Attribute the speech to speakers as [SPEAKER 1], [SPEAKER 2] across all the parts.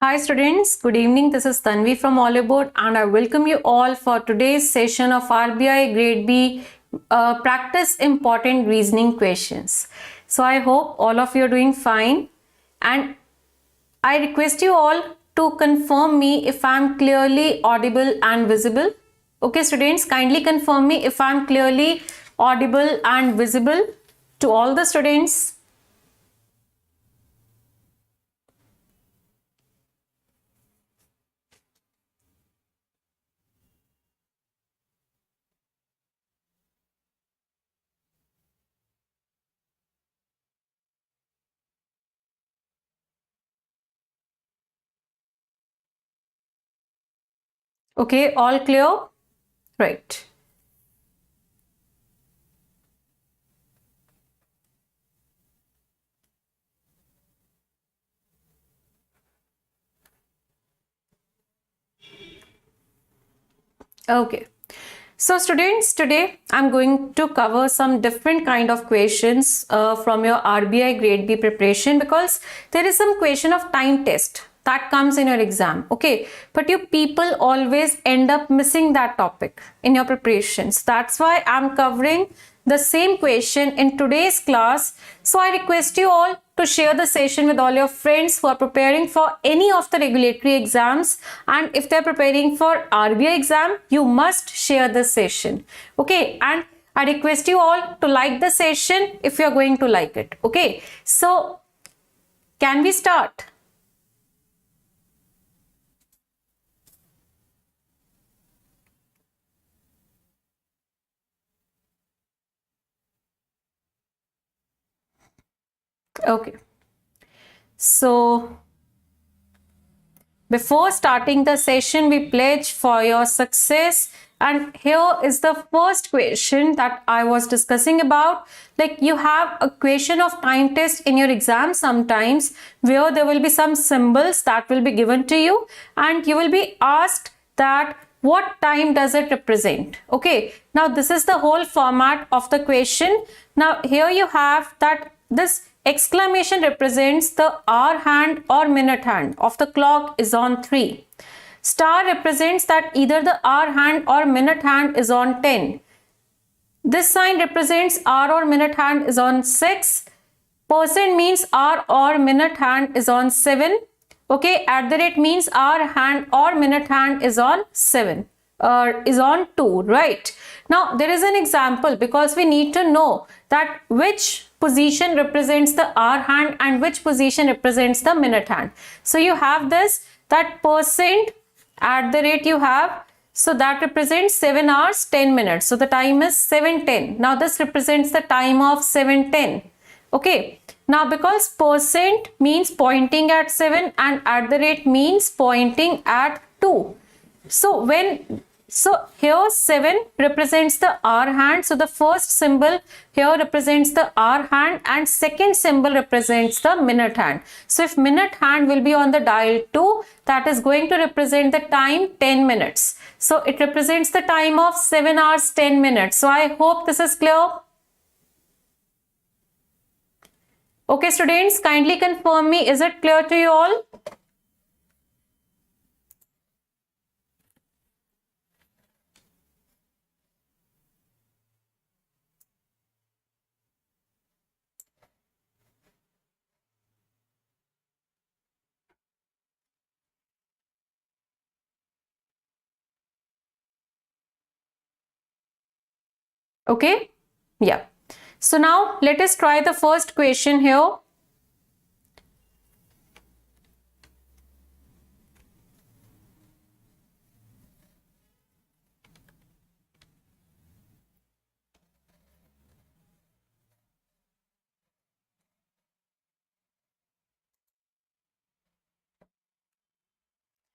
[SPEAKER 1] Hi students, good evening. This is Tanvi from Oliveboard and I welcome you all for today's session of RBI Grade B Practice Important Reasoning Questions. So I hope all of you are doing fine and I request you all to confirm me if I am clearly audible and visible. Okay students, kindly confirm me if I am clearly audible and visible to all the students. Okay, all clear? Right. Okay. So students, today I'm going to cover some different kind of questions from your RBI Grade B preparation because there is some question of time test that comes in your exam. Okay, but you people always end up missing that topic in your preparations. That's why I'm covering the same question in today's class. So I request you all to share the session with all your friends who are preparing for any of the regulatory exams, and if they're preparing for RBI exam, you must share this session. Okay, and I request you all to like the session if you're going to like it. Okay, so can we start? Okay, so before starting the session, we pledge for your success. And here is the first question that I was discussing about. Like, you have a question of time test in your exam sometimes where there will be some symbols that will be given to you and you will be asked that what time does it represent. Okay, now this is the whole format of the question. Now here you have that this exclamation represents the hour hand or minute hand of the clock is on 3. Star represents that either the hour hand or minute hand is on 10. This sign represents hour or minute hand is on 6. Percent means hour or minute hand is on 7. Okay, at the rate means hour hand or minute hand is on 7 or is on 2, right? Now there is an example because we need to know that which position represents the hour hand and which position represents the minute hand. So you have this, that percent at the rate you have, so that represents 7 hours 10 minutes. So the time is 7:10. Now this represents the time of 7:10. Okay. Now because percent means pointing at 7 and at the rate means pointing at 2. So here 7 represents the hour hand. So the first symbol here represents the hour hand and second symbol represents the minute hand. So if minute hand will be on the dial 2, that is going to represent the time 10 minutes. So it represents the time of 7 hours 10 minutes. So I hope this is clear. Okay students, kindly confirm me, is it clear to you all? Okay, yeah. So now let us try the first question here.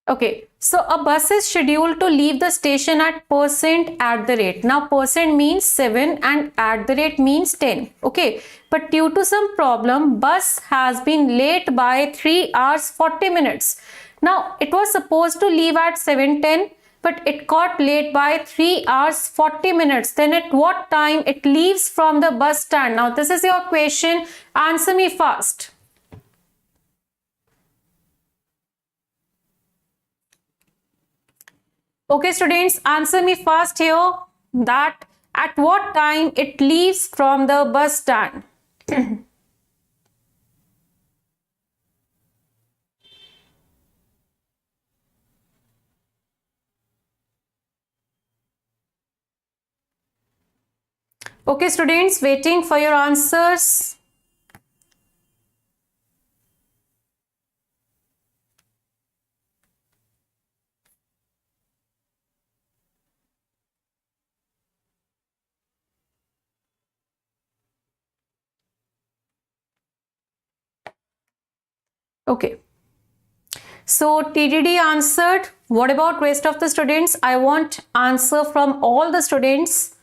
[SPEAKER 1] Okay, so a bus is scheduled to leave the station at percent at the rate. Now percent means 7 and at the rate means 10. Okay, but due to some problem, bus has been late by 3 hours 40 minutes. Now it was supposed to leave at 7:10, but it got late by 3 hours 40 minutes. Then at what time it leaves from the bus stand? Now this is your question. Answer me fast. Okay, students, answer me fast here that at what time it leaves from the bus stand. Okay, students, waiting for your answers. Okay. So TDD answered. What about rest of the students? I want answer from all the students.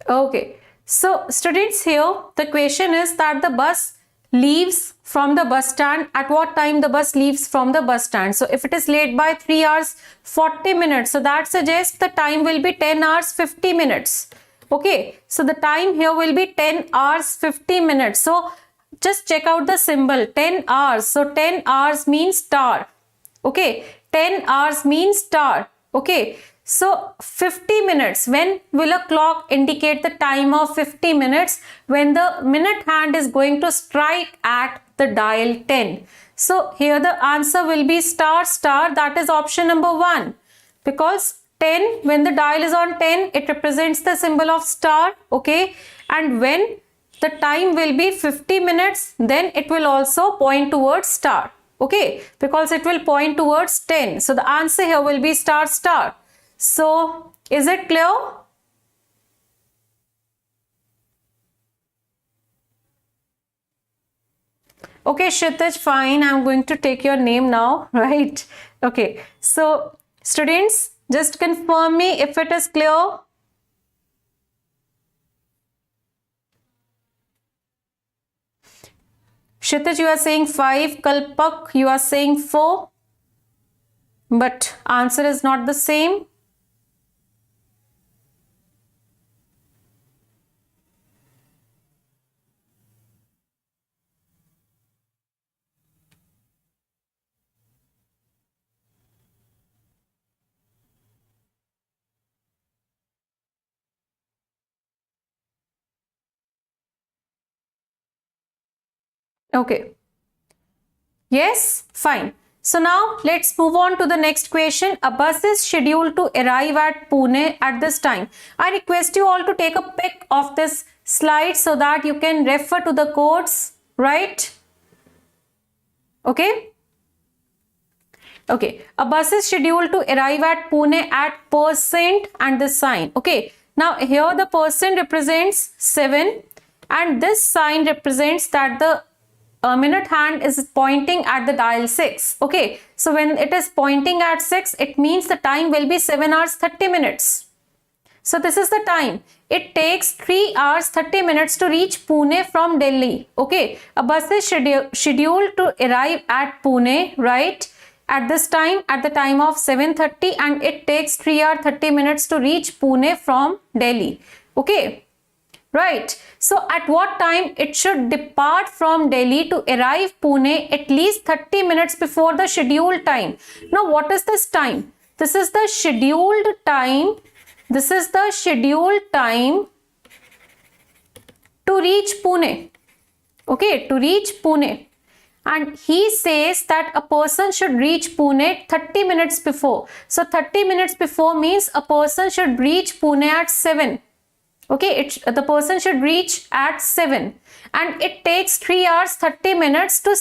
[SPEAKER 1] Okay. So students, here the question is that the bus leaves from the bus stand. At what time the bus leaves from the bus stand? So if it is late by 3 hours 40 minutes, so that suggests the time will be 10 hours 50 minutes. Okay, so the time here will be 10 hours 50 minutes. So just check out the symbol 10 hours. So 10 hours means star. Okay, 10 hours means star. Okay, so 50 minutes, when will a clock indicate the time of 50 minutes? When the minute hand is going to strike at the dial 10. So here the answer will be star star, that is option number 1, because 10, when the dial is on 10, it represents the symbol of star. Okay, and when the time will be 50 minutes, then it will also point towards star. Okay, because it will point towards 10. So the answer here will be star star. So is it clear? Okay, Kshitij, fine. I'm going to take your name now, right? Okay, so students, just confirm me if it is clear. Kshitij, you are saying 5. Kalpak, you are saying 4. But answer is not the same. Okay. Yes, fine. So now let's move on to the next question. A bus is scheduled to arrive at Pune at this time. I request you all to take a pic of this slide so that you can refer to the codes, right? Okay. Okay. A bus is scheduled to arrive at Pune at percent and this sign. Okay. Now here the percent represents 7 and this sign represents that the minute hand is pointing at the dial 6. Okay, so when it is pointing at 6, it means the time will be 7 hours 30 minutes. So this is the time. It takes 3 hours 30 minutes to reach Pune from Delhi. Okay, a bus is scheduled to arrive at Pune, right, at this time, at the time of 7:30, and it takes 3 hours 30 minutes to reach Pune from Delhi. Okay. Right. So at what time it should depart from Delhi to arrive Pune at least 30 minutes before the scheduled time. Now what is this time? This is the scheduled time. This is the scheduled time to reach Pune. Okay, to reach Pune. And he says that a person should reach Pune 30 minutes before. So 30 minutes before means a person should reach Pune at 7. Okay, the person should reach at 7 and it takes 3 hours 30 minutes to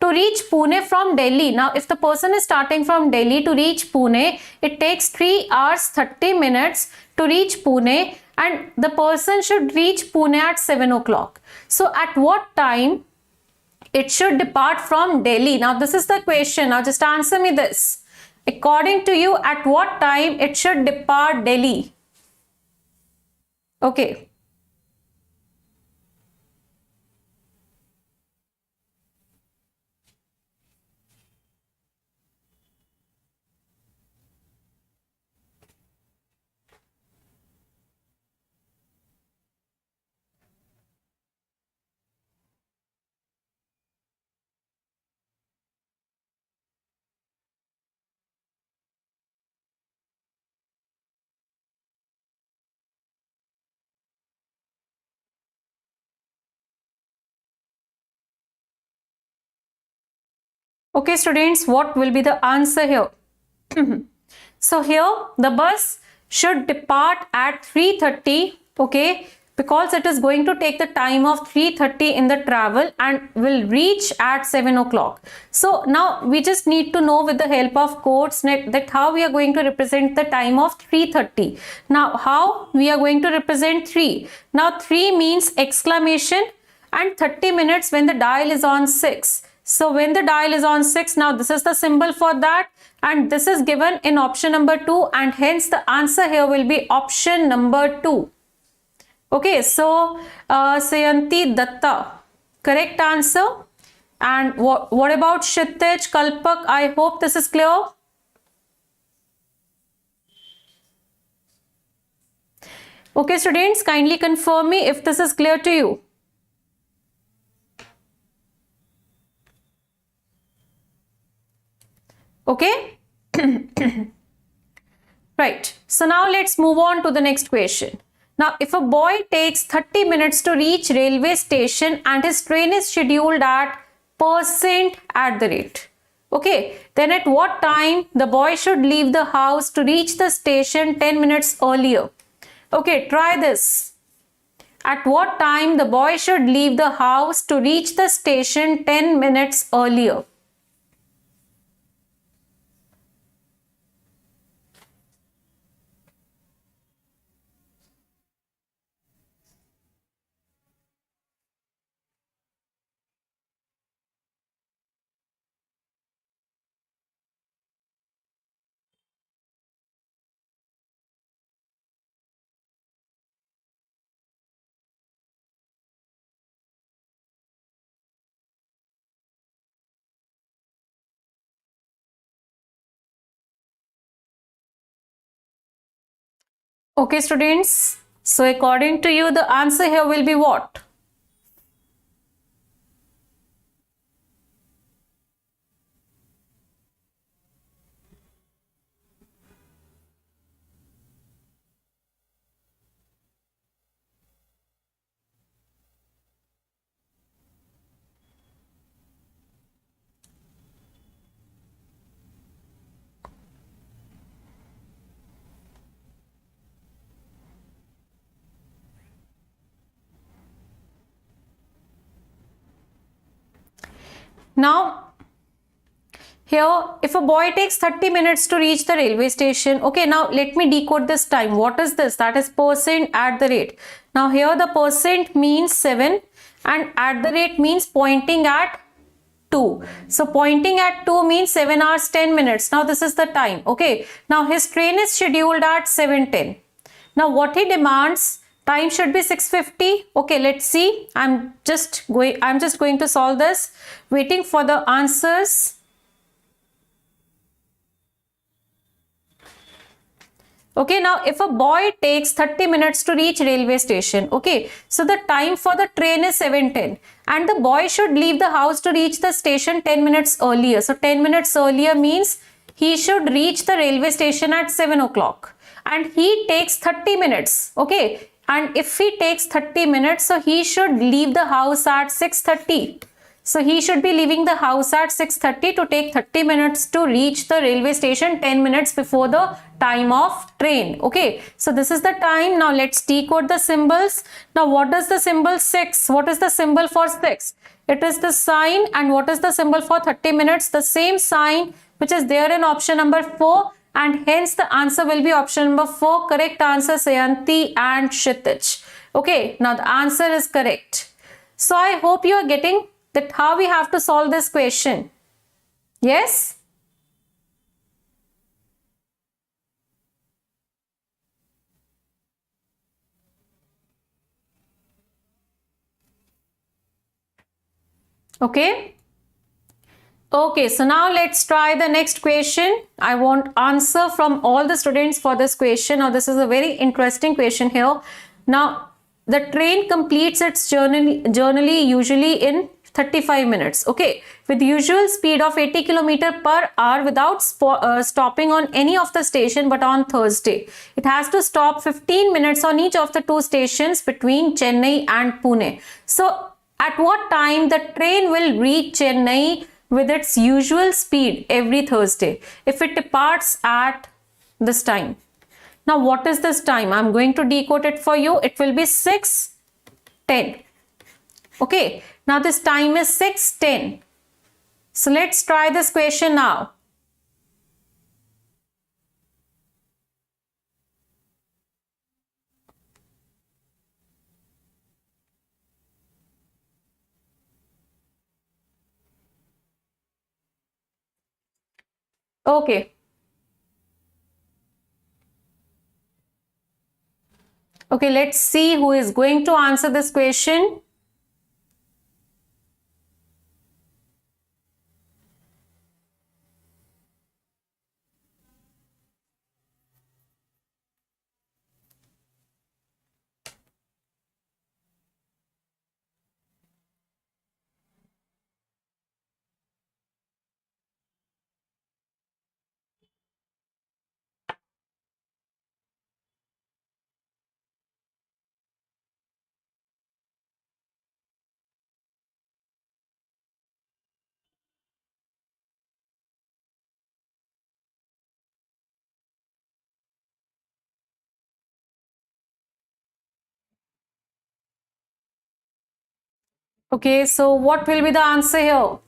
[SPEAKER 1] reach Pune from Delhi. Now, if the person is starting from Delhi to reach Pune, it takes 3 hours 30 minutes to reach Pune and the person should reach Pune at 7 o'clock. So, at what time it should depart from Delhi? Now, this is the question. Now, just answer me this. According to you, at what time it should depart Delhi? Okay. Okay, students, what will be the answer here? So here the bus should depart at 3:30, okay, because it is going to take the time of 3:30 in the travel and will reach at 7 o'clock. So now we just need to know with the help of codes that how we are going to represent the time of 3:30. Now how we are going to represent 3? Now 3 means exclamation and 30 minutes when the dial is on 6. So when the dial is on 6, now this is the symbol for that, and this is given in option number 2, and hence the answer here will be option number 2. Okay, so Sayanti Datta, correct answer. And what about Kshitij, Kalpak? I hope this is clear. Okay, students, kindly confirm me if this is clear to you. Okay. Right. So now let's move on to the next question. Now, if a boy takes 30 minutes to reach railway station and his train is scheduled at percent at the rate, okay, then at what time the boy should leave the house to reach the station 10 minutes earlier? Okay, try this. At what time the boy should leave the house to reach the station 10 minutes earlier? Okay, students. So according to you, the answer here will be what? Now, here, if a boy takes 30 minutes to reach the railway station, okay, now let me decode this time. What is this? That is percent at the rate. Now, here the percent means 7 and at the rate means pointing at 2. So, pointing at 2 means 7 hours 10 minutes. Now, this is the time, okay. Now, his train is scheduled at 7:10. Now, what he demands, time should be 6:50. Okay, let's see. I'm just going to solve this. Waiting for the answers. Okay, now if a boy takes 30 minutes to reach railway station, okay, so the time for the train is 7:10 and the boy should leave the house to reach the station 10 minutes earlier. So 10 minutes earlier means he should reach the railway station at 7 o'clock and he takes 30 minutes, okay, and if he takes 30 minutes, so he should leave the house at 6:30. So he should be leaving the house at 6:30 to take 30 minutes to reach the railway station 10 minutes before the time of train. Okay, so this is the time. Now let's decode the symbols. Now what does the symbol 6? What is the symbol for 6? It is the sign. And what is the symbol for 30 minutes? The same sign which is there in option number 4, and hence the answer will be option number 4. Correct answer, Sayanti and Kshitij. Okay, now the answer is correct. So I hope you are getting that how we have to solve this question. Yes? Okay. Okay, so now let's try the next question. I want answer from all the students for this question. Now this is a very interesting question here. Now the train completes its journey usually in 35 minutes, okay, with usual speed of 80 km per hour without stopping on any of the station but on Thursday. It has to stop 15 minutes on each of the two stations between Chennai and Pune. So, at what time the train will reach Chennai with its usual speed every Thursday if it departs at this time. Now, what is this time? I'm going to decode it for you. It will be 6:10. Okay. Now, this time is 6:10. So, let's try this question now. Okay. Okay, let's see who is going to answer this question. Okay, so what will be the answer here?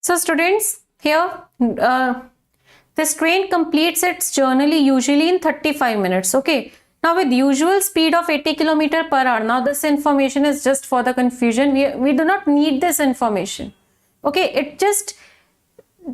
[SPEAKER 1] So students, here this train completes its journey usually in 35 minutes. Okay. Now with usual speed of 80 km per hour. Now this information is just for the confusion. We do not need this information. Okay. It just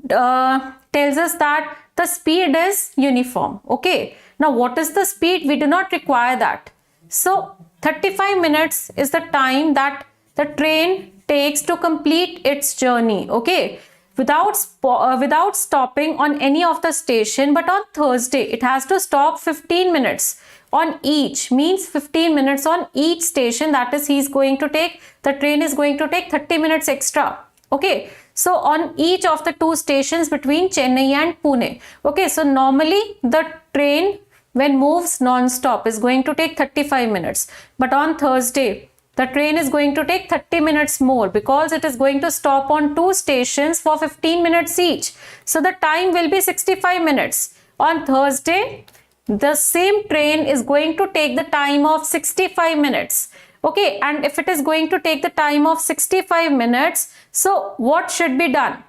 [SPEAKER 1] tells us that the speed is uniform. Okay. Now what is the speed? We do not require that. So 35 minutes is the time that the train takes to complete its journey. Okay. Without stopping on any of the station, but on Thursday it has to stop 15 minutes on each, means 15 minutes on each station. That is, the train is going to take 30 minutes extra. Okay, so on each of the two stations between Chennai and Pune. Okay, so normally the train when moves non-stop is going to take 35 minutes, but on Thursday the train is going to take 30 minutes more because it is going to stop on two stations for 15 minutes each. So the time will be 65 minutes. On Thursday, the same train is going to take the time of 65 minutes. Okay, and if it is going to take the time of 65 minutes, so what should be done?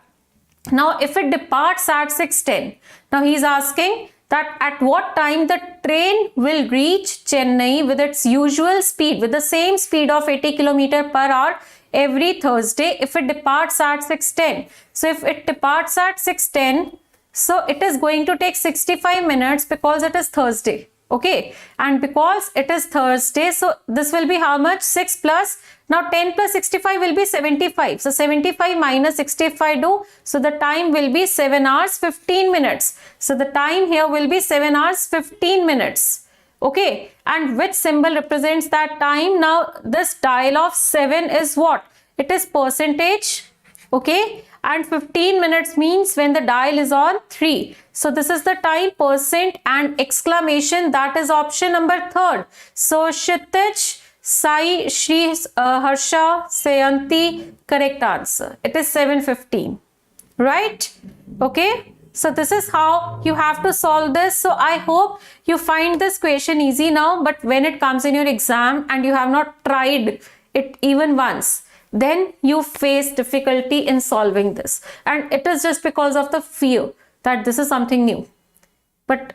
[SPEAKER 1] Now, if it departs at 6:10, now he is asking that at what time the train will reach Chennai with its usual speed, with the same speed of 80 km per hour every Thursday if it departs at 6:10. So if it departs at 6:10, so it is going to take 65 minutes because it is Thursday. Okay, and because it is Thursday, so this will be how much? 6 plus, now 10 plus 65 will be 75. So 75 minus 65 do, so the time will be 7 hours 15 minutes. So the time here will be 7 hours 15 minutes. Okay, and which symbol represents that time? Now this dial of 7 is what? It is percentage. Okay, and 15 minutes means when the dial is on 3. So this is the time, percent and exclamation, that is option number 3rd. So Kshitij, Sai, Shri, Harsha, Sayanti, correct answer. It is 7:15, right? Okay. So this is how you have to solve this. So I hope you find this question easy now, but when it comes in your exam and you have not tried it even once, then you face difficulty in solving this. And it is just because of the fear that this is something new. But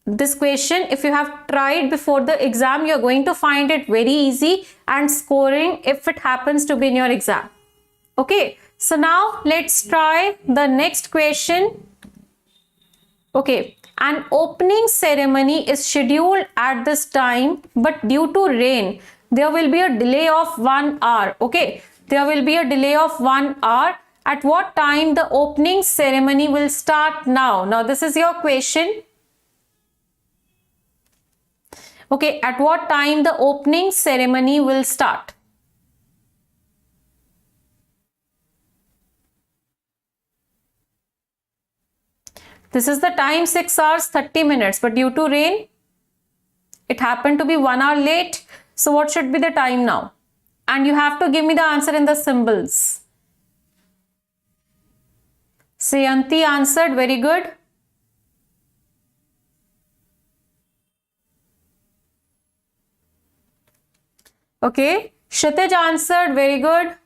[SPEAKER 1] this question, if you have tried before the exam, you're going to find it very easy and scoring if it happens to be in your exam. Okay, so now let's try the next question. Okay, an opening ceremony is scheduled at this time, but due to rain, there will be a delay of 1 hour. Okay, there will be a delay of 1 hour. At what time the opening ceremony will start now? Now, this is your question. Okay, at what time the opening ceremony will start? This is the time 6 hours 30 minutes, but due to rain, it happened to be 1 hour late. So what should be the time now? And you have to give me the answer in the symbols. Sayanti answered, very good. Okay, Kshitij answered, very good.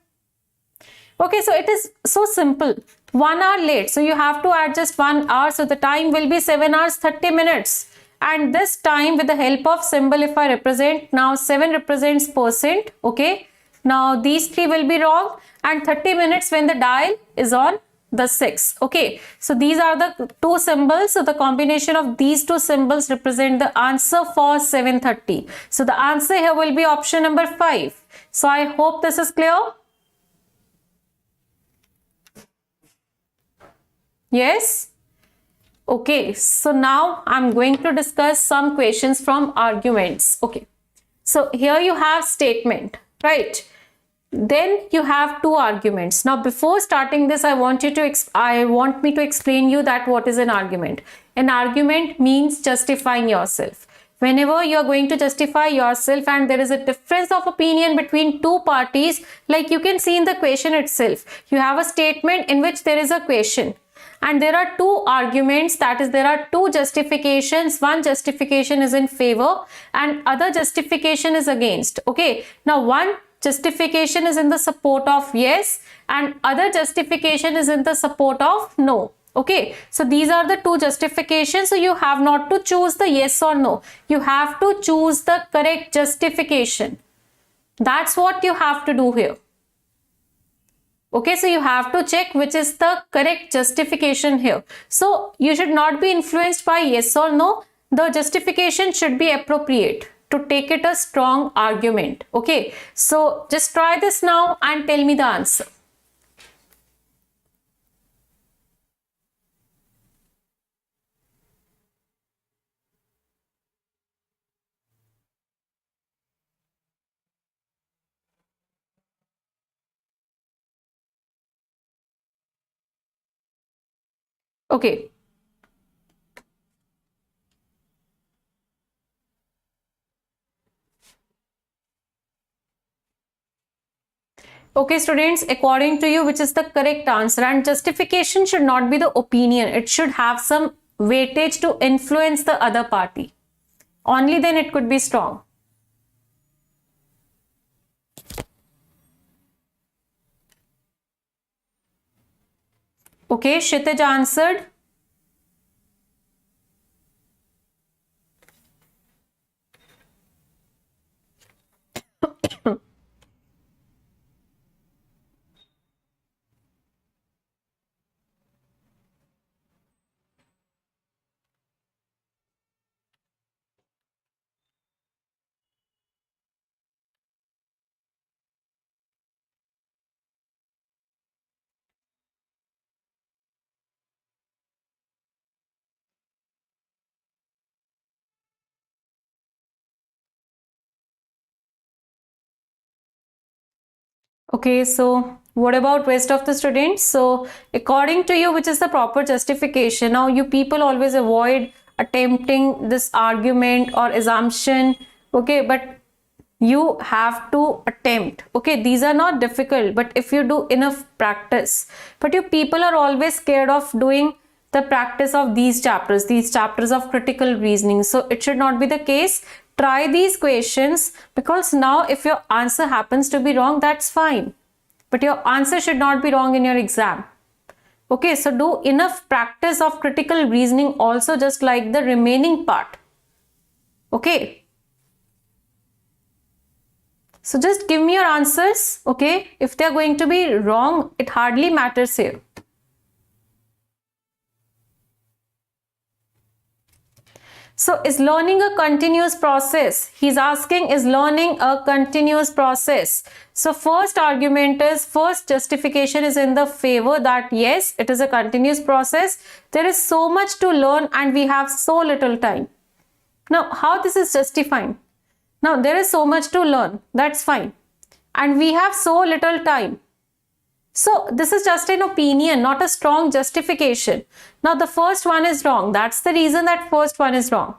[SPEAKER 1] Okay, so it is so simple. 1 hour late, so you have to add just 1 hour, so the time will be 7 hours 30 minutes. And this time, with the help of symbol, if I represent, now 7 represents percent. Okay, now these 3 will be wrong, and 30 minutes when the dial is on the 6. Okay, so these are the 2 symbols. So the combination of these 2 symbols represent the answer for 7:30. So the answer here will be option number 5. So I hope this is clear. Yes? Okay, so now I'm going to discuss some questions from arguments. Okay, so here you have statement, right? Then you have 2 arguments. Now, before starting this, I want me to explain you that what is an argument. An argument means justifying yourself. Whenever you are going to justify yourself and there is a difference of opinion between 2 parties, like you can see in the question itself, you have a statement in which there is a question. And there are 2 arguments, that is, there are 2 justifications. One justification is in favor and other justification is against. Okay, now one justification is in the support of yes and other justification is in the support of no. Okay, so these are the 2 justifications. So you have not to choose the yes or no. You have to choose the correct justification. That's what you have to do here. Okay, so you have to check which is the correct justification here. So you should not be influenced by yes or no. The justification should be appropriate to take it a strong argument. Okay, so just try this now and tell me the answer. Okay. Okay, students, according to you, which is the correct answer? And justification should not be the opinion. It should have some weightage to influence the other party. Only then it could be strong. Okay, Kshitij answered. Okay, so what about rest of the students? So according to you, which is the proper justification? Now you people always avoid attempting this argument or assumption. Okay, but you have to attempt. Okay, these are not difficult, but if you do enough practice. But you people are always scared of doing the practice of these chapters of critical reasoning. So it should not be the case. Try these questions, because now if your answer happens to be wrong, that's fine. But your answer should not be wrong in your exam. Okay, so do enough practice of critical reasoning also, just like the remaining part. Okay. So just give me your answers. Okay. If they are going to be wrong, it hardly matters here. So is learning a continuous process? He's asking, is learning a continuous process? So first argument is, first justification is in the favor that yes, it is a continuous process. There is so much to learn and we have so little time. Now, how this is justifying? Now, there is so much to learn. That's fine. And we have so little time. So this is just an opinion, not a strong justification. Now the first one is wrong. That's the reason that first one is wrong.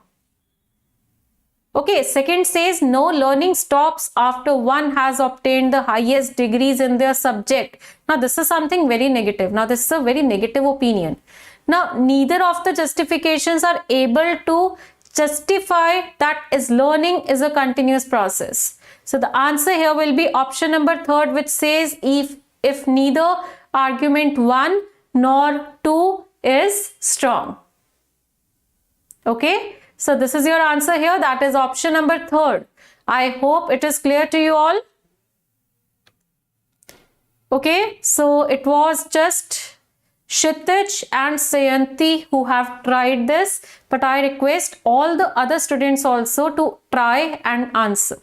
[SPEAKER 1] Okay, second says no, learning stops after one has obtained the highest degrees in their subject. Now this is something very negative. Now this is a very negative opinion. Now neither of the justifications are able to justify that is learning is a continuous process. So the answer here will be option number third, which says if neither argument 1 nor 2 is strong. Okay, so this is your answer here. That is option number third. I hope it is clear to you all. Okay, so it was just Kshitij and Sayanti who have tried this, but I request all the other students also to try and answer.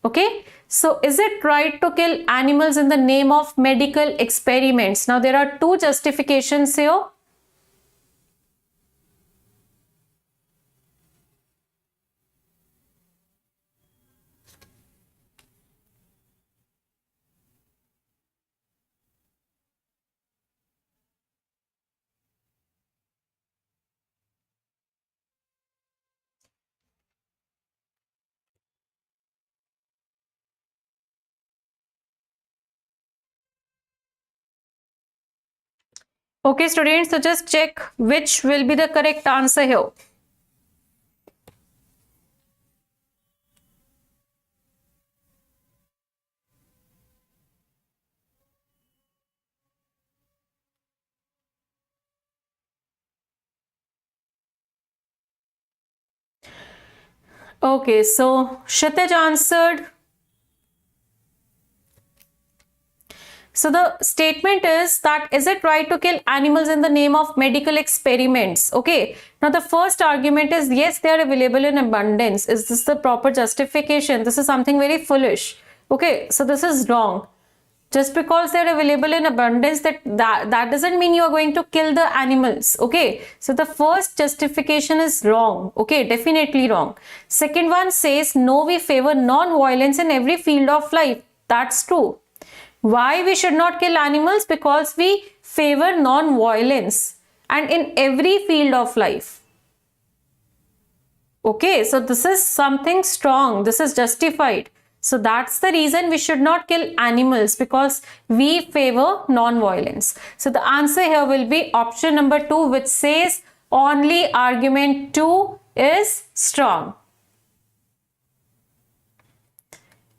[SPEAKER 1] Okay, so is it right to kill animals in the name of medical experiments? Now there are two justifications here. Okay, students, so just check which will be the correct answer here. Okay, so Kshitij answered. So the statement is that is it right to kill animals in the name of medical experiments? Okay, now the first argument is yes, they are available in abundance. Is this the proper justification? This is something very foolish. Okay, so this is wrong. Just because they are available in abundance, that doesn't mean you are going to kill the animals. Okay, so the first justification is wrong. Okay, definitely wrong. Second one says no, we favor non-violence in every field of life. That's true. Why we should not kill animals? Because we favor non-violence and in every field of life. Okay, so this is something strong. This is justified. So that's the reason we should not kill animals, because we favor non-violence. So the answer here will be option number 2, which says only argument 2 is strong.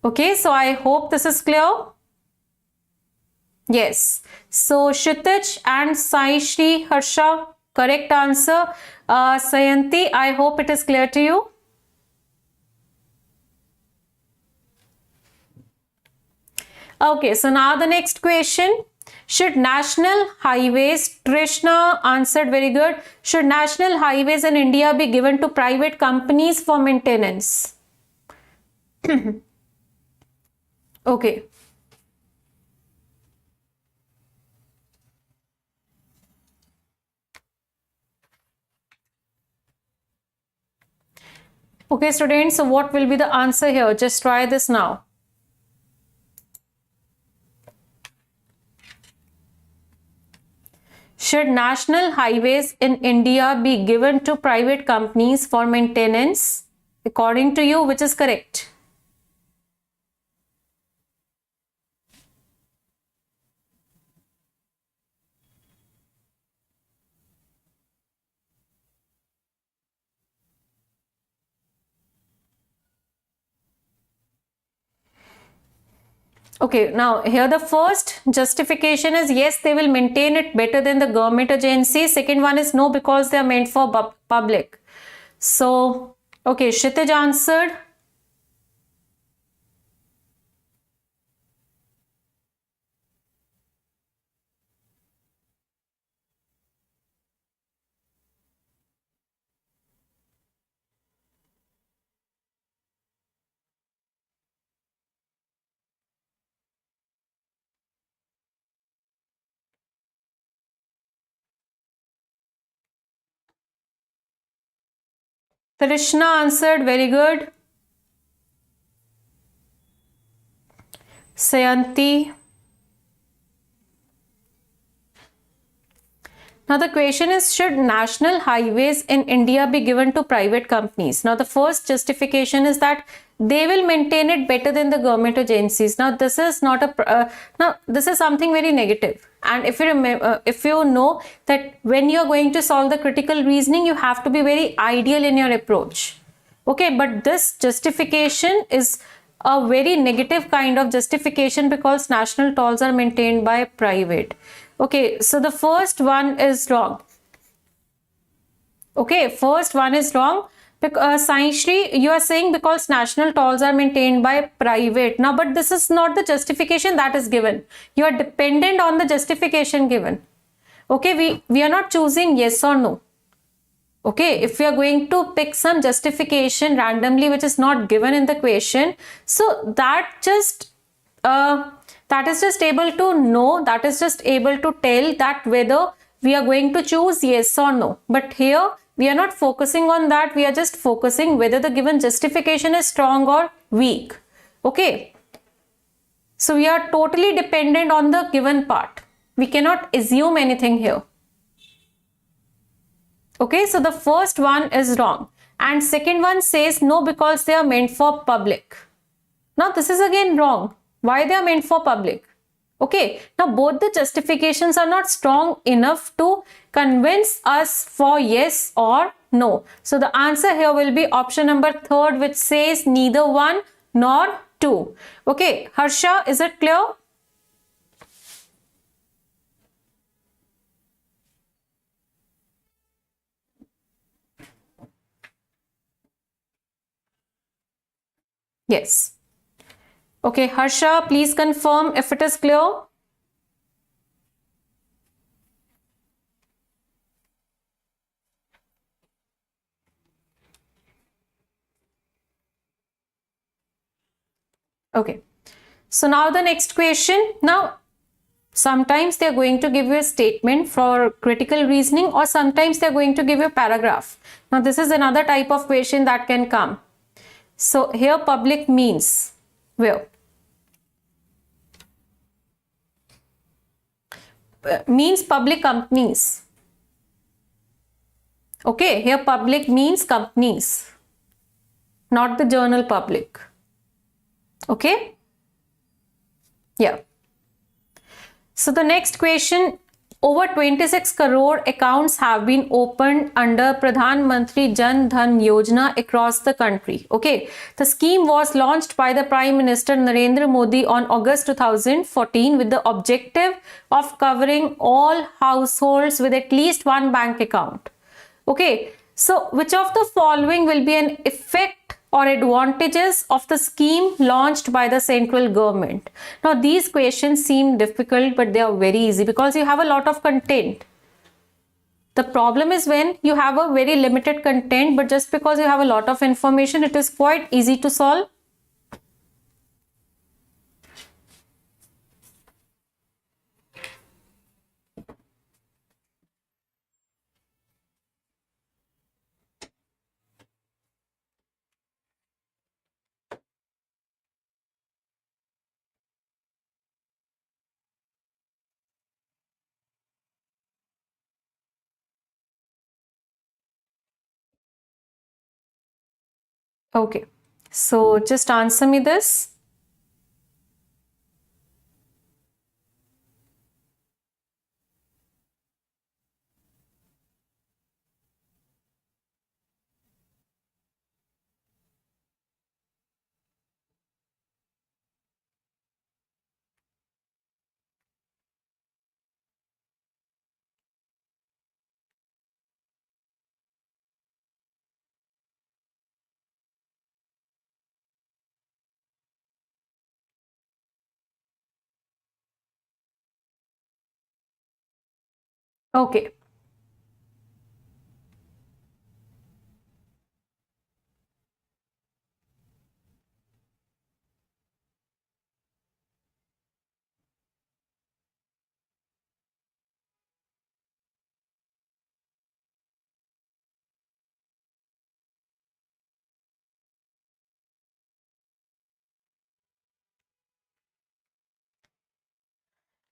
[SPEAKER 1] Okay, so I hope this is clear. Yes. So Kshitij and Sai Shri Harsha, correct answer. Sayanti, I hope it is clear to you. Okay, so now the next question. Should national highways, Trishna answered very good. Should national highways in India be given to private companies for maintenance? Okay. Okay, students, so what will be the answer here? Just try this now. Should national highways in India be given to private companies for maintenance? According to you, which is correct? Okay, now here the first justification is yes, they will maintain it better than the government agency. Second one is no, because they are meant for public. So, okay, Kshitij answered. Trishna answered, very good. Sayanti. Now the question is, should national highways in India be given to private companies? Now the first justification is that they will maintain it better than the government agencies. Now this is not a now this is something very negative. And if you remember, if you know that when you are going to solve the critical reasoning, you have to be very ideal in your approach. Okay, but this justification is a very negative kind of justification because national tolls are maintained by private. Okay, so the first one is wrong. Okay, first one is wrong. Sainshri, you are saying because national tolls are maintained by private. Now, but this is not the justification that is given. You are dependent on the justification given. Okay, we are not choosing yes or no. Okay, if we are going to pick some justification randomly which is not given in the question, so that is just able to know, that is just able to tell that whether we are going to choose yes or no. But here we are not focusing on that, we are just focusing whether the given justification is strong or weak. Okay, so we are totally dependent on the given part. We cannot assume anything here. Okay, so the first one is wrong. And second one says no because they are meant for public. Now this is again wrong. Why they are meant for public? Okay, now both the justifications are not strong enough to convince us for yes or no. So the answer here will be option number third, which says neither one nor two. Okay, Harsha, is it clear? Yes. Okay, Harsha, please confirm if it is clear. Okay. So now the next question. Now, sometimes they are going to give you a statement for critical reasoning, or sometimes they are going to give you a paragraph. Now, this is another type of question that can come. So here public means where? Means public companies. Okay, here public means companies, not the general public. Okay? Yeah. So the next question, over 26 crore accounts have been opened under Pradhan Mantri Jan Dhan Yojana across the country. Okay, the scheme was launched by the Prime Minister Narendra Modi on August 2014 with the objective of covering all households with at least one bank account. Okay, so which of the following will be an effect or advantages of the scheme launched by the central government? Now, these questions seem difficult, but they are very easy because you have a lot of content. The problem is when you have a very limited content, but just because you have a lot of information, it is quite easy to solve. Okay, so just answer me this. Okay.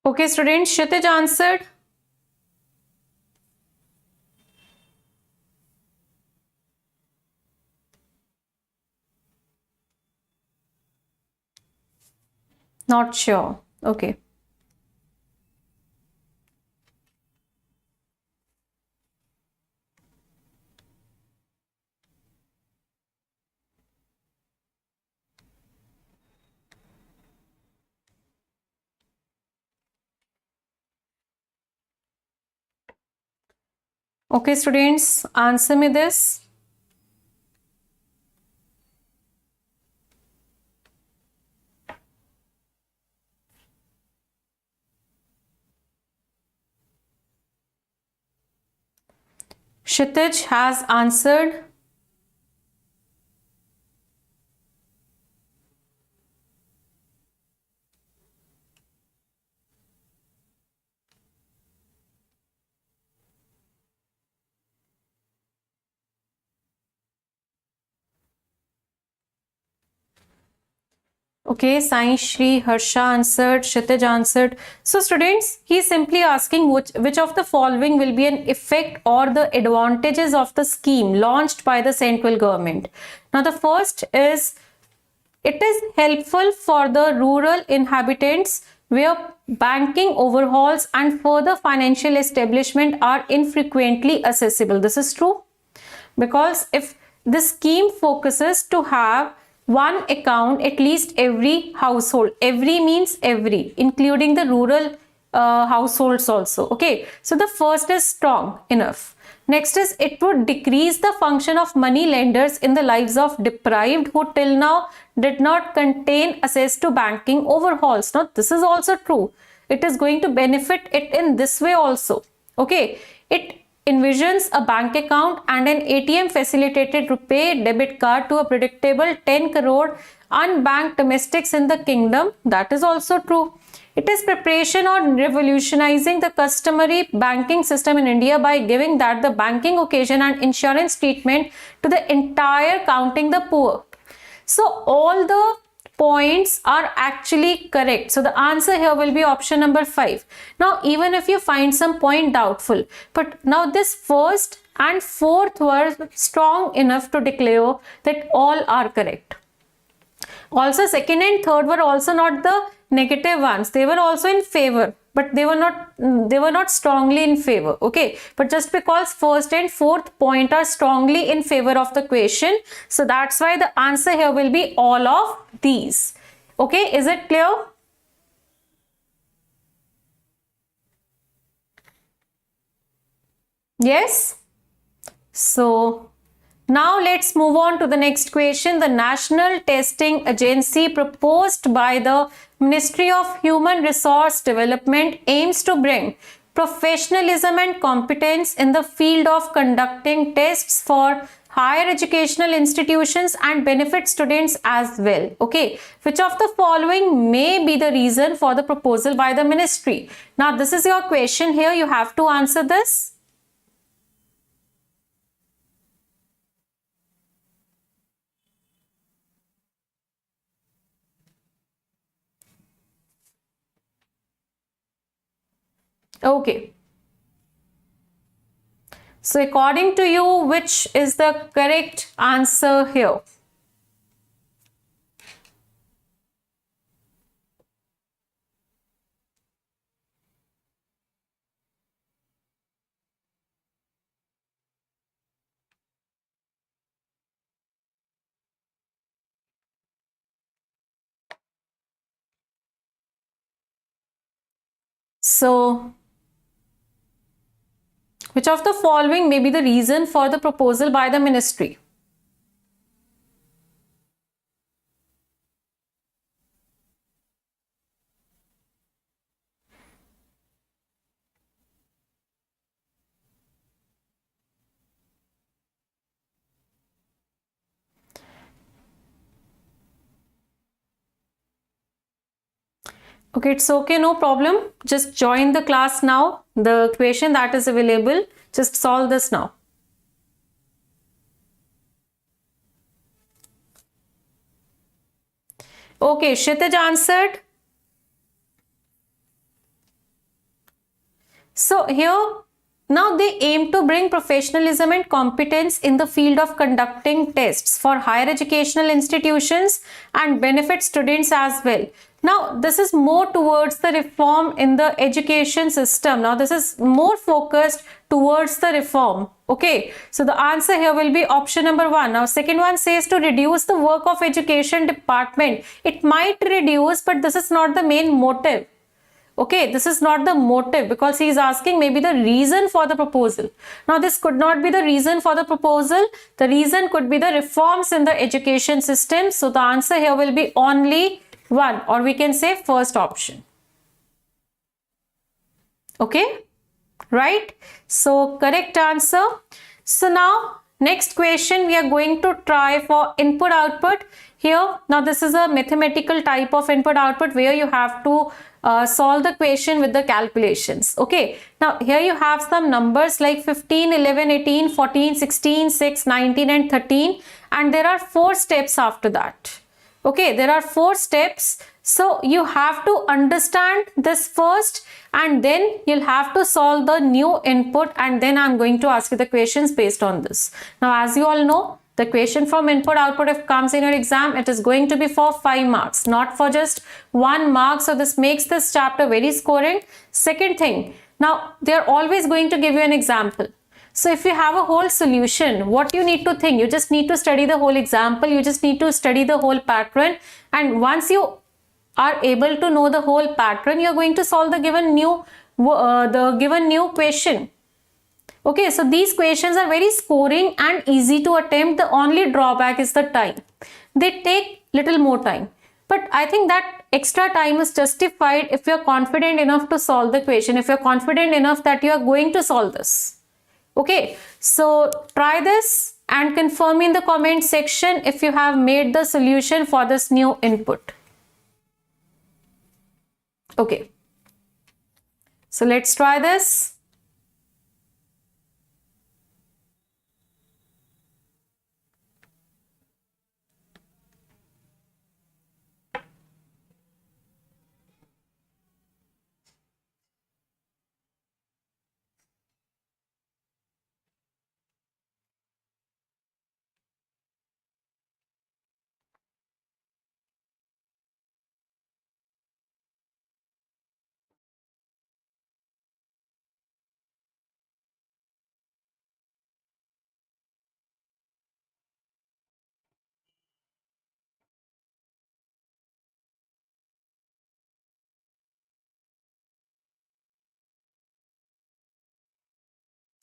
[SPEAKER 1] Okay, students, Kshitij answered. Not sure. Okay. Okay, students, answer me this. Kshitij has answered. Okay, Sai Shri, Harsha answered, Kshitij answered. So students, he is simply asking which of the following will be an effect or the advantages of the scheme launched by the central government. Now the first is, it is helpful for the rural inhabitants where banking overhauls and further financial establishment are infrequently accessible. This is true, because if the scheme focuses to have one account at least every household, every means every, including the rural households also. Okay, so the first is strong enough. Next is, it would decrease the function of money lenders in the lives of deprived who till now did not contain access to banking overhauls. Now this is also true. It is going to benefit it in this way also. Okay, it envisions a bank account and an ATM facilitated RuPay debit card to a predictable 10 crore unbanked domestics in the kingdom. That is also true. It is preparation on revolutionizing the customary banking system in India by giving that the banking occasion and insurance treatment to the entire counting the poor. So all the points are actually correct. So the answer here will be option number 5. Now even if you find some point doubtful, but now this first and fourth were strong enough to declare that all are correct. Also second and third were also not the negative ones. They were also in favor, but they were not strongly in favor. Okay, but just because first and fourth point are strongly in favor of the question, so that's why the answer here will be all of these. Okay, is it clear? Yes. So now let's move on to the next question. The National Testing Agency proposed by the Ministry of Human Resource Development aims to bring professionalism and competence in the field of conducting tests for higher educational institutions and benefit students as well. Okay, which of the following may be the reason for the proposal by the ministry? Now this is your question here. You have to answer this. Okay. So according to you, which is the correct answer here? So which of the following may be the reason for the proposal by the ministry? Okay, it's okay, no problem. Just join the class now. The question that is available, just solve this now. Okay, Kshitij answered. So here, now they aim to bring professionalism and competence in the field of conducting tests for higher educational institutions and benefit students as well. Now, this is more towards the reform in the education system. Now, this is more focused towards the reform. Okay, so the answer here will be option number 1. Now, second one says to reduce the work of education department. It might reduce, but this is not the main motive. Okay, this is not the motive, because he is asking maybe the reason for the proposal. Now, this could not be the reason for the proposal. The reason could be the reforms in the education system. So, the answer here will be only 1, or we can say first option. Okay, right? So, correct answer. So, now next question we are going to try for input output. Here, now this is a mathematical type of input output where you have to solve the question with the calculations. Okay, now here you have some numbers like 15, 11, 18, 14, 16, 6, 19 and 13, and there are 4 steps after that. Okay, there are 4 steps. So you have to understand this first, and then you'll have to solve the new input, and then I'm going to ask you the questions based on this. Now, as you all know, the question from input output, if comes in your exam, it is going to be for 5 marks, not for just 1 mark. So this makes this chapter very scoring. Second thing, now they are always going to give you an example. So if you have a whole solution, what you need to think, you just need to study the whole example, you just need to study the whole pattern, and once you are able to know the whole pattern, you are going to solve the given new question. Okay, so these questions are very scoring and easy to attempt. The only drawback is the time. They take little more time. But I think that extra time is justified if you are confident enough to solve the question, if you are confident enough that you are going to solve this. Okay, so try this and confirm in the comment section if you have made the solution for this new input. Okay, so let's try this.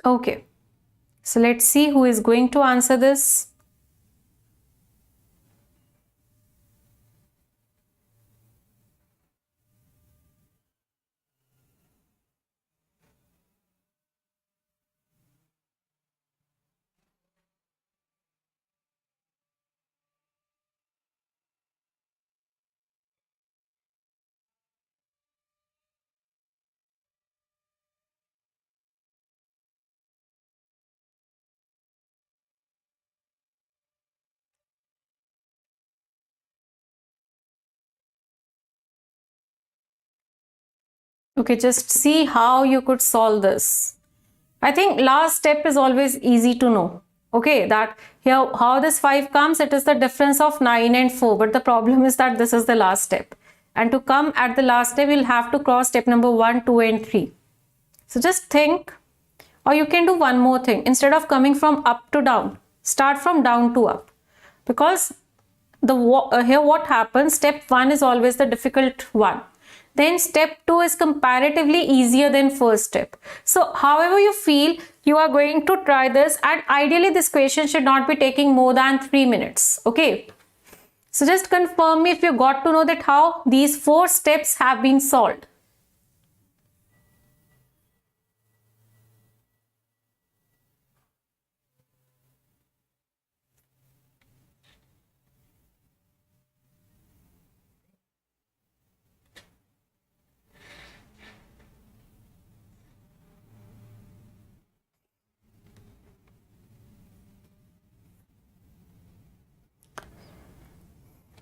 [SPEAKER 1] Okay, so let's see who is going to answer this. Okay, just see how you could solve this. I think last step is always easy to know. Okay, that here how this 5 comes, it is the difference of 9 and 4. But the problem is that this is the last step. And to come at the last step, you'll have to cross step number 1, 2 and 3. So just think, or you can do one more thing. Instead of coming from up to down, start from down to up. Because here what happens, step 1 is always the difficult one. Then step 2 is comparatively easier than first step. So however you feel, you are going to try this, and ideally this question should not be taking more than 3 minutes. Okay. So just confirm me if you got to know that how these 4 steps have been solved.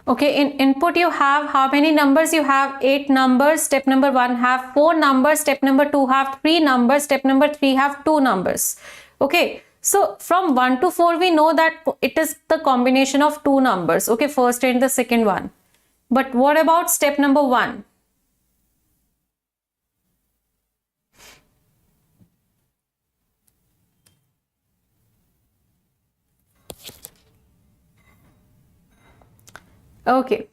[SPEAKER 1] Okay, in input you have how many numbers? You have 8 numbers. Step number 1 have 4 numbers. Step number 2 have 3 numbers. Step number 3 have 2 numbers. Okay, so from 1 to 4 we know that it is the combination of 2 numbers. Okay, first and the second one. But what about step number 1? Okay.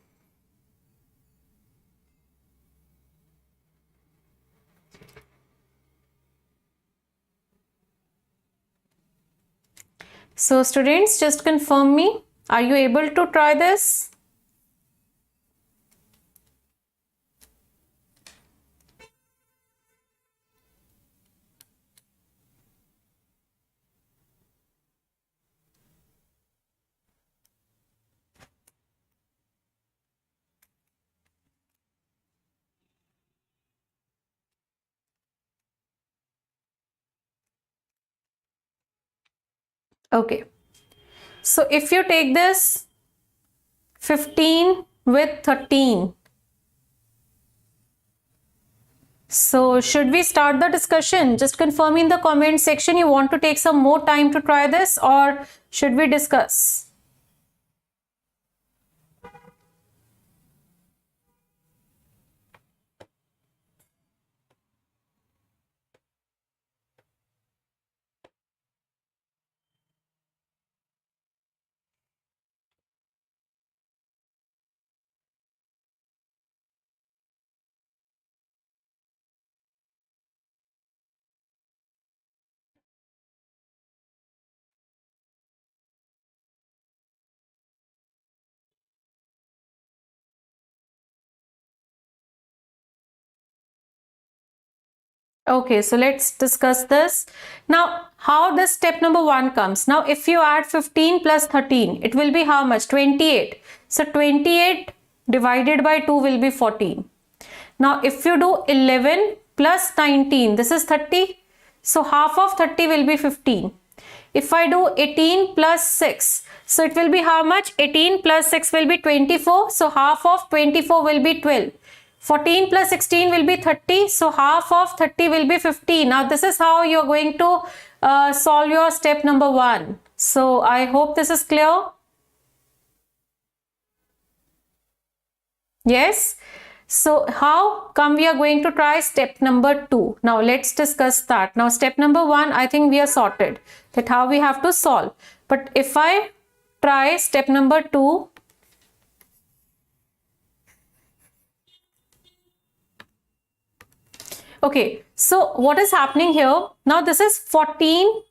[SPEAKER 1] So students, just confirm me. Are you able to try this? Okay. So if you take this 15 with 13, so should we start the discussion? Just confirm in the comment section you want to take some more time to try this, or should we discuss? Okay, so let's discuss this. Now, how this step number 1 comes. Now, if you add 15 plus 13, it will be how much? 28. So, 28 divided by 2 will be 14. Now, if you do 11 plus 19, this is 30. So, half of 30 will be 15. If I do 18 plus 6, so it will be how much? 18 plus 6 will be 24. So, half of 24 will be 12. 14 plus 16 will be 30. So, half of 30 will be 15. Now, this is how you are going to solve your step number 1. So, I hope this is clear. Yes. So, how come we are going to try step number 2? Now, let's discuss that. Now, step number 1, I think we are sorted that how we have to solve. But if I try step number 2, okay, so what is happening here? Now, this is 14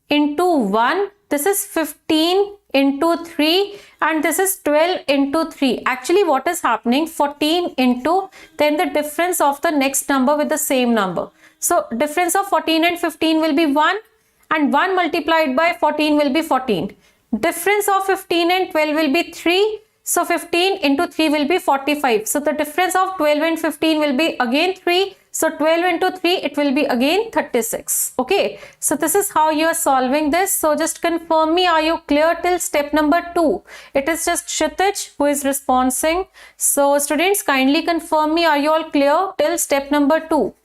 [SPEAKER 1] into 1, this is 15 into 3, and this is 12 into 3. Actually, what is happening? 14 into, then the difference of the next number with the same number. So, difference of 14 and 15 will be 1, and 1 multiplied by 14 will be 14. Difference of 15 and 12 will be 3. So, 15 into 3 will be 45. So, the difference of 12 and 15 will be again 3. So, 12 into 3, it will be again 36. Okay. So, this is how you are solving this. So, just confirm me, are you clear till step number 2? It is just Kshitij who is responding. So, students, kindly confirm me, are you all clear till step number 2?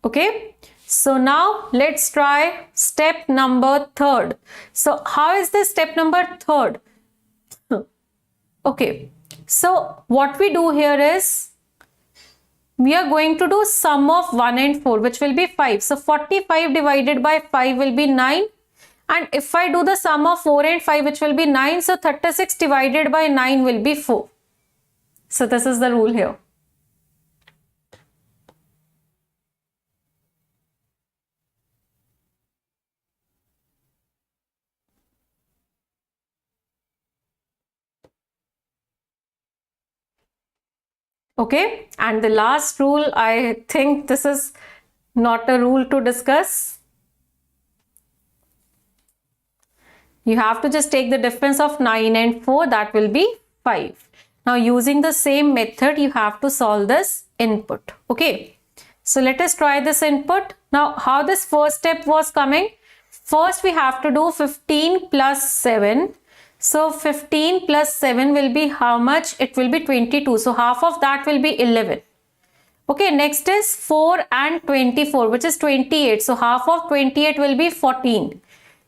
[SPEAKER 1] Okay. So now let's try step number 3rd. So how is this step number 3rd? Okay. So what we do here is we are going to do sum of 1 and 4, which will be 5. So 45 divided by 5 will be 9. And if I do the sum of 4 and 5, which will be 9, so 36 divided by 9 will be 4. So this is the rule here. Okay, and the last rule, I think this is not a rule to discuss. You have to just take the difference of 9 and 4, that will be 5. Now, using the same method, you have to solve this input. Okay, So let us try this input. Now how this first step was coming? First we have to do 15 plus 7. So 15 plus 7 will be how much? It will be 22. So half of that will be 11. Okay, next is 4 and 24, which is 28. So half of 28 will be 14.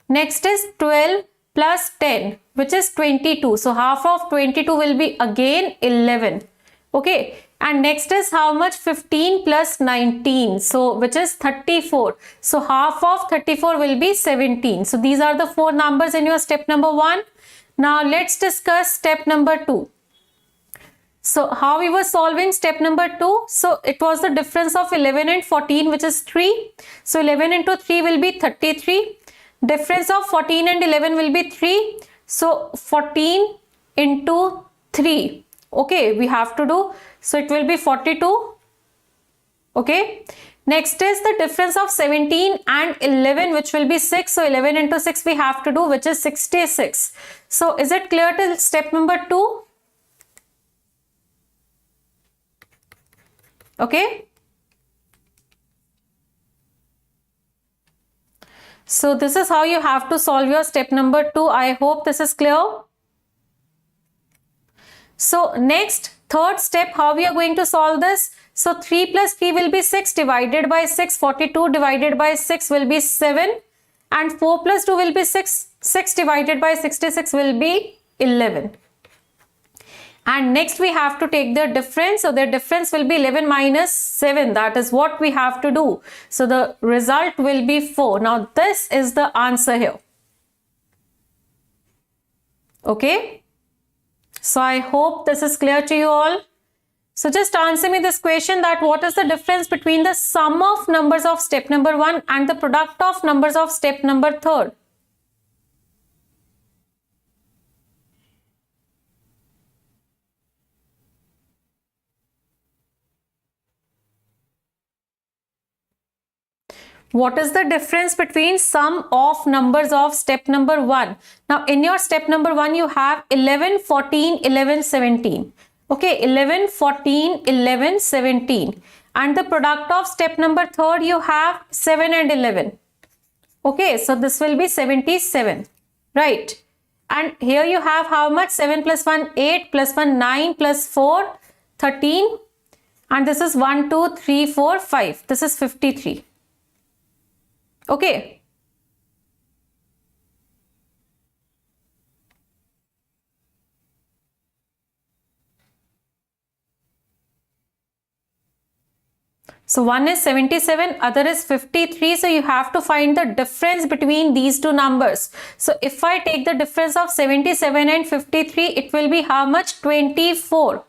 [SPEAKER 1] Next is 12 plus 10, which is 22. So half of 22 will be again 11. Okay, and next is how much? 15 plus 19, so which is 34. So half of 34 will be 17. So these are the four numbers in your step number 1. Now let's discuss step number 2. So how we were solving step number 2? So it was the difference of 11 and 14, which is 3. So 11 into 3 will be 33. Difference of 14 and 11 will be 3. So 14 into 3. Okay, we have to do. So it will be 42. Okay. Next is the difference of 17 and 11, which will be 6. So 11 into 6 we have to do, which is 66. So is it clear till step number 2? Okay. So this is how you have to solve your step number 2. I hope this is clear. So next, third step, how we are going to solve this? So 3 plus 3 will be 6 divided by 6. 42 divided by 6 will be 7. And 4 plus 2 will be 6. 6 divided by 66 will be 11. And next we have to take the difference. So the difference will be 11 minus 7. That is what we have to do. So the result will be 4. Now this is the answer here. Okay. So I hope this is clear to you all. So just answer me this question, that what is the difference between the sum of numbers of step number 1 and the product of numbers of step number 3rd? What is the difference between sum of numbers of step number 1? Now in your step number 1 you have 11, 14, 11, 17. Okay, 11, 14, 11, 17. And the product of step number 3rd you have 7 and 11. Okay, so this will be 77. Right. And here you have how much? 7 plus 1, 8 plus 1, 9 plus 4, 13. And this is 1, 2, 3, 4, 5. This is 53. Okay. So one is 77, other is 53. So you have to find the difference between these two numbers. So if I take the difference of 77 and 53, it will be how much? 24.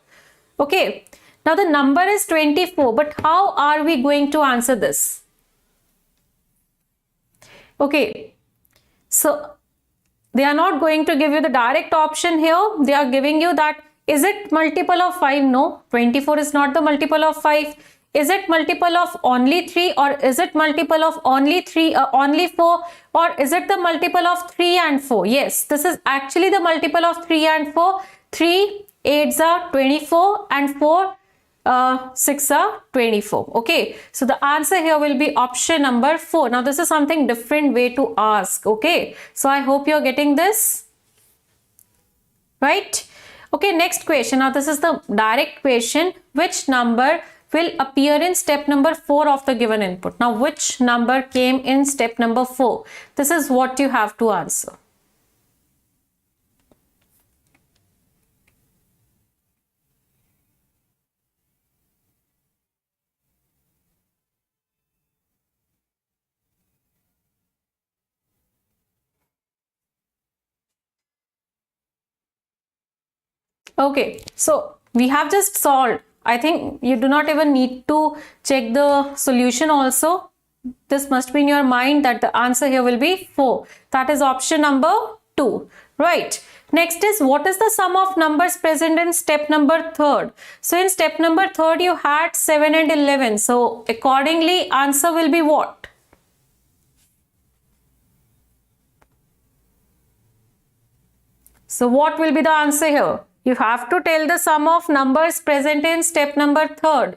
[SPEAKER 1] Okay. Now the number is 24, but how are we going to answer this? Okay, so they are not going to give you the direct option here. They are giving you that, is it multiple of 5? No, 24 is not the multiple of 5. Is it multiple of only 3, or is it multiple of only 4, or is it the multiple of 3 and 4? Yes, this is actually the multiple of 3 and 4. 3 8s are 24 and 4 6 are 24. Okay, so the answer here will be option number 4. Now this is something different way to ask. Okay, so I hope you're getting this right. Okay, next question. Now this is the direct question. Which number will appear in step number 4 of the given input? Now which number came in step number 4? This is what you have to answer. Okay, so we have just solved. I think you do not even need to check the solution also. This must be in your mind that the answer here will be 4. That is option number 2. Right. Next is, what is the sum of numbers present in step number 3rd? So in step number 3rd you had 7 and 11. So accordingly answer will be what? So what will be the answer here? You have to tell the sum of numbers present in step number 3rd.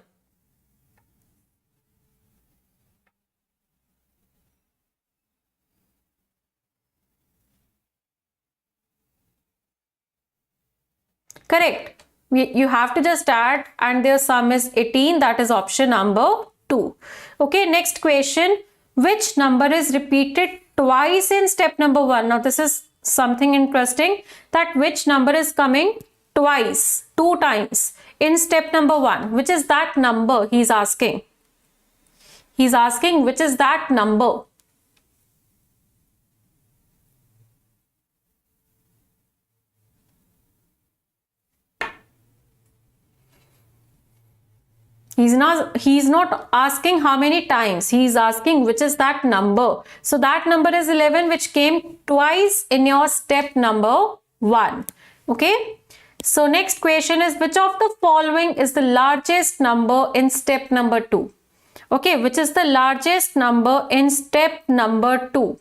[SPEAKER 1] Correct. You have to just add, and their sum is 18. That is option number 2. Okay, next question. Which number is repeated twice in step number 1? Now this is something interesting, that which number is coming twice, 2 times in step number 1. Which is that number he's asking? He's asking which is that number. He's not asking how many times. He's asking which is that number. So that number is 11, which came twice in your step number 1. Okay. So next question is, which of the following is the largest number in step number 2? Okay, which is the largest number in step number 2?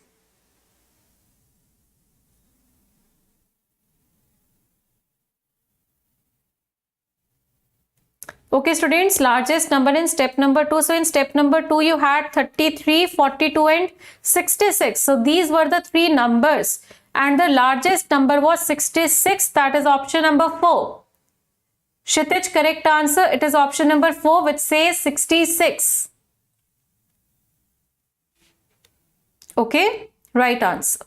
[SPEAKER 1] Okay, students, largest number in step number 2. So in step number 2, you had 33, 42 and 66. So these were the 3 numbers. And the largest number was 66. That is option number 4. Kshitij, correct answer. It is option number 4, which says 66. Okay, right answer.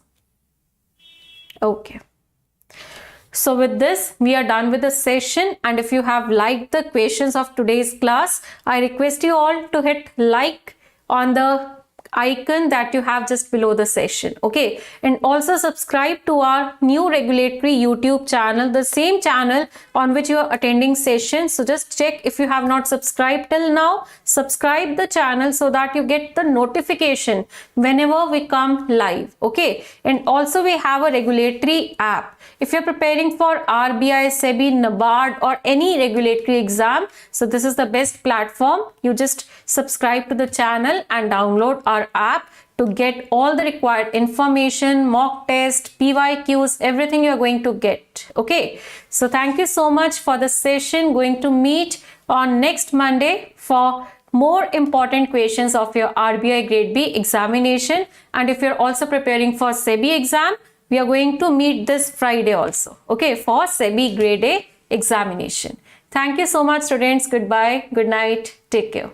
[SPEAKER 1] Okay. So with this, we are done with the session, and if you have liked the questions of today's class, I request you all to hit like on the icon that you have just below the session. Okay, and also subscribe to our new regulatory YouTube channel, the same channel on which you are attending sessions. So just check if you have not subscribed till now, subscribe the channel so that you get the notification whenever we come live. Okay, and also we have a regulatory app. If you're preparing for RBI, SEBI, Nabard or any regulatory exam, so this is the best platform. You just subscribe to the channel and download our app to get all the required information, mock test, PYQs, everything you're going to get. Okay, so thank you so much for the session. Going to meet on next Monday for more important questions of your RBI Grade B examination. And if you're also preparing for SEBI exam, we are going to meet this Friday also, okay, for SEBI Grade A examination. Thank you so much, students. Goodbye, good night, take care.